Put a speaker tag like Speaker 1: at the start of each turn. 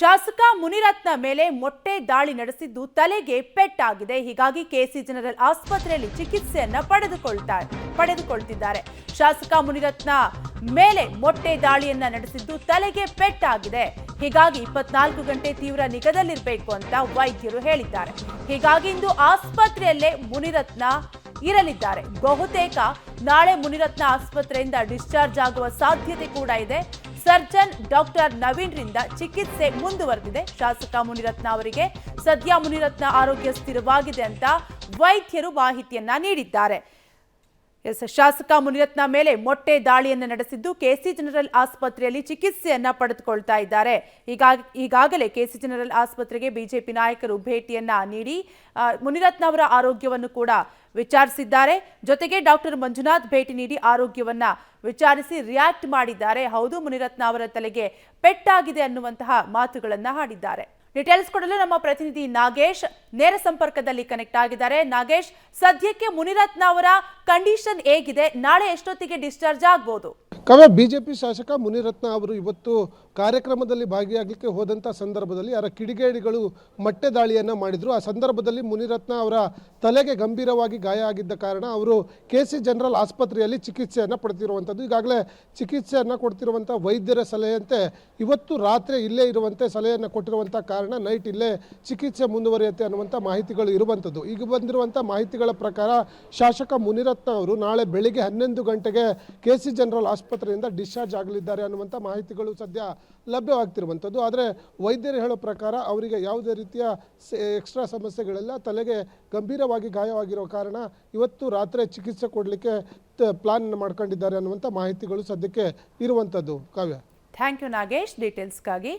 Speaker 1: ಶಾಸಕ ಮುನಿರತ್ನ ಮೇಲೆ ಮೊಟ್ಟೆ ದಾಳಿ ನಡೆಸಿದ್ದು ತಲೆಗೆ ಪೆಟ್ಟಾಗಿದೆ. ಹೀಗಾಗಿ ಕೆಸಿ ಜನರಲ್ ಆಸ್ಪತ್ರೆಯಲ್ಲಿ ಚಿಕಿತ್ಸೆಯನ್ನ ಪಡೆದುಕೊಳ್ತಿದ್ದಾರೆ. ಶಾಸಕ ಮುನಿರತ್ನ ಮೇಲೆ ಮೊಟ್ಟೆ ದಾಳಿಯನ್ನ ನಡೆಸಿದ್ದು ತಲೆಗೆ ಪೆಟ್ಟಾಗಿದೆ. ಹೀಗಾಗಿ 24 ಗಂಟೆ ತೀವ್ರ ನಿಗಾದಲ್ಲಿರಬೇಕು ಅಂತ ವೈದ್ಯರು ಹೇಳಿದ್ದಾರೆ. ಹೀಗಾಗಿ ಇಂದು ಆಸ್ಪತ್ರೆಯಲ್ಲೇ ಮುನಿರತ್ನ ಇರಲಿದ್ದಾರೆ. ಬಹುತೇಕ ನಾಳೆ ಮುನಿರತ್ನ ಆಸ್ಪತ್ರೆಯಿಂದ ಡಿಸ್ಚಾರ್ಜ್ ಆಗುವ ಸಾಧ್ಯತೆ ಕೂಡ ಇದೆ. ಸರ್ಜನ್ ಡಾಕ್ಟರ್ ನವೀನ್ ರಿಂದ ಚಿಕಿತ್ಸೆ ಮುಂದುವರೆದಿದೆ. ಶಾಸಕ ಮುನಿರತ್ನ ಅವರಿಗೆ ಸದ್ಯ ಮುನಿರತ್ನ ಆರೋಗ್ಯ ಸ್ಥಿರವಾಗಿದೆ ಅಂತ ವೈದ್ಯರು ಮಾಹಿತಿಯನ್ನ ನೀಡಿದ್ದಾರೆ. ಶಾಸಕ ಮುನಿರತ್ನ ಮೇಲೆ ಮೊಟ್ಟೆ ದಾಳಿಯನ್ನು ನಡೆಸಿದ್ದು ಕೆಸಿ ಜನರಲ್ ಆಸ್ಪತ್ರೆಯಲ್ಲಿ ಚಿಕಿತ್ಸೆಯನ್ನ ಪಡೆದುಕೊಳ್ತಾ ಇದ್ದಾರೆ. ಈಗಾಗಲೇ ಕೆಸಿ ಜನರಲ್ ಆಸ್ಪತ್ರೆಗೆ ಬಿಜೆಪಿ ನಾಯಕರು ಭೇಟಿಯನ್ನ ನೀಡಿ ಮುನಿರತ್ನ ಅವರ ಆರೋಗ್ಯವನ್ನು ಕೂಡ ವಿಚಾರಿಸಿದ್ದಾರೆ. ಜೊತೆಗೆ ಡಾಕ್ಟರ್ ಮಂಜುನಾಥ್ ಭೇಟಿ ನೀಡಿ ಆರೋಗ್ಯವನ್ನ ವಿಚಾರಿಸಿ ರಿಯಾಕ್ಟ್ ಮಾಡಿದ್ದಾರೆ. ಹೌದು, ಮುನಿರತ್ನ ಅವರ ತಲೆಗೆ ಪೆಟ್ಟಾಗಿದೆ ಅನ್ನುವಂತಹ ಮಾತುಗಳನ್ನ ಆಡಿದ್ದಾರೆ. ಡೀಟೇಲ್ಸ್ ಕೊಡಲು ನಮ್ಮ ಪ್ರತಿನಿಧಿ ನಾಗೇಶ್ ನೇರ ಸಂಪರ್ಕದಲ್ಲಿ ಕನೆಕ್ಟ್ ಆಗಿದ್ದಾರೆ. ನಾಗೇಶ್, ಸದ್ಯಕ್ಕೆ ಮುನಿರತ್ನ ಅವರ ಕಂಡೀಷನ್ ಹೇಗಿದೆ? ನಾಳೆ ಎಷ್ಟೊತ್ತಿಗೆ ಡಿಸ್ಚಾರ್ಜ್ ಆಗಬಹುದು?
Speaker 2: ಬಿಜೆಪಿ ಶಾಸಕ ಮುನಿರತ್ನ ಅವರು ಇವತ್ತು ಕಾರ್ಯಕ್ರಮದಲ್ಲಿ ಭಾಗಿಯಾಗಲಿಕ್ಕೆ ಹೋದಂಥ ಸಂದರ್ಭದಲ್ಲಿ ಅವರ ಕಿಡಿಗೇಡಿಗಳು ಮೊಟ್ಟೆ ದಾಳಿಯನ್ನು ಮಾಡಿದರು. ಆ ಸಂದರ್ಭದಲ್ಲಿ ಮುನಿರತ್ನ ಅವರ ತಲೆಗೆ ಗಂಭೀರವಾಗಿ ಗಾಯ ಆಗಿದ್ದ ಕಾರಣ ಅವರು ಕೆಸಿ ಜನರಲ್ ಆಸ್ಪತ್ರೆಯಲ್ಲಿ ಚಿಕಿತ್ಸೆಯನ್ನು ಪಡೆದಿರುವಂಥದ್ದು. ಈಗಾಗಲೇ ಚಿಕಿತ್ಸೆಯನ್ನು ಕೊಡ್ತಿರುವಂಥ ವೈದ್ಯರ ಸಲಹೆಯಂತೆ ಇವತ್ತು ರಾತ್ರಿ ಇಲ್ಲೇ ಇರುವಂತೆ ಸಲಹೆಯನ್ನು ಕೊಟ್ಟಿರುವಂಥ ಕಾರಣ ನೈಟ್ ಇಲ್ಲೇ ಚಿಕಿತ್ಸೆ ಮುಂದುವರಿಯುತ್ತೆ ಅನ್ನುವಂಥ ಮಾಹಿತಿಗಳು ಇರುವಂಥದ್ದು. ಈಗ ಬಂದಿರುವಂಥ ಮಾಹಿತಿಗಳ ಪ್ರಕಾರ ಶಾಸಕ ಮುನಿರತ್ನ ಅವರು ನಾಳೆ ಬೆಳಿಗ್ಗೆ 11 ಗಂಟೆಗೆ ಕೆಸಿ ಜನರಲ್ ಆಸ್ಪತ್ರೆಯಿಂದ ಡಿಸ್ಚಾರ್ಜ್ ಆಗಲಿದ್ದಾರೆ ಅನ್ನುವಂಥ ಮಾಹಿತಿಗಳು ಸದ್ಯ ಲಭ್ಯವಾಗ್ತಿರುವಂಥದ್ದು. ಆದರೆ ವೈದ್ಯರು ಹೇಳೋ ಪ್ರಕಾರ ಅವರಿಗೆ ಯಾವುದೇ ರೀತಿಯ ಎಕ್ಸ್ಟ್ರಾ ಸಮಸ್ಯೆಗಳೆಲ್ಲ, ತಲೆಗೆ ಗಂಭೀರವಾಗಿ ಗಾಯವಾಗಿರೋ ಕಾರಣ ಇವತ್ತು ರಾತ್ರಿ ಚಿಕಿತ್ಸೆ ಕೊಡಲಿಕ್ಕೆ ಪ್ಲಾನ್ ಮಾಡ್ಕೊಂಡಿದ್ದಾರೆ ಅನ್ನುವಂಥ ಮಾಹಿತಿಗಳು ಸದ್ಯಕ್ಕೆ ಇರುವಂಥದ್ದು. ಕಾವ್ಯ,
Speaker 1: ಥ್ಯಾಂಕ್ ಯು ನಾಗೇಶ್ ಡೀಟೇಲ್ಸ್ಗಾಗಿ.